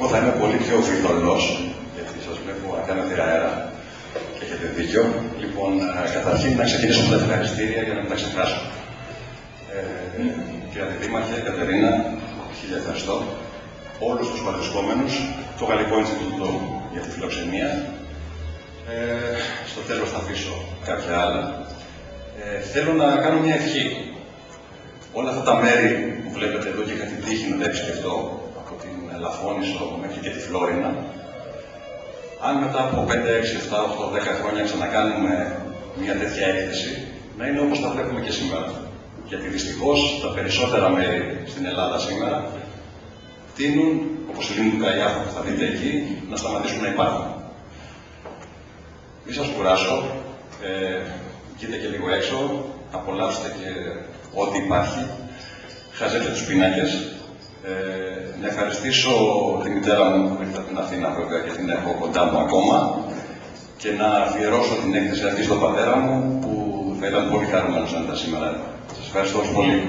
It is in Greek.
Εγώ θα είμαι πολύ πιο φιδωλός, γιατί σας βλέπω να κάνετε αέρα και έχετε δίκιο. Λοιπόν, καταρχήν να ξεκινήσω με τα ευχαριστήρια για να μην τα ξεχάσω. Κύριε Αντιδήμαρχε, Κατερίνα, χίλια ευχαριστώ. Όλους τους παρευρισκόμενους, το Γαλλικό Ινστιτούτο για τη Φιλοξενία. Στο τέλος θα αφήσω κάποια άλλα. Θέλω να κάνω μια ευχή. Όλα αυτά τα μέρη που βλέπετε εδώ και είχα την τύχη να τα επισκεφτώ, από την Λαφώνησο μέχρι και τη Φλόρινα, αν μετά από 5, 6, 7, 8, 10 χρόνια ξανακάνουμε μια τέτοια έκθεση, να είναι όπως τα βλέπουμε και σήμερα. Γιατί δυστυχώς τα περισσότερα μέρη στην Ελλάδα σήμερα τείνουν, όπως η Λίμνη του Καϊάφου που θα δείτε εκεί, να σταματήσουν να υπάρχουν. Μη σας κουράσω, βγείτε και λίγο έξω, απολαύστε και ό,τι υπάρχει, χαζέψτε τους πινάκες. Να ευχαριστήσω τη μητέρα μου που ήρθε από την Αθήνα βέβαια και την έχω κοντά μου ακόμα και να αφιερώσω την έκθεση αυτή στον πατέρα μου που θα ήταν πολύ χαρούμενος να ήταν σήμερα. Σας ευχαριστώ πολύ.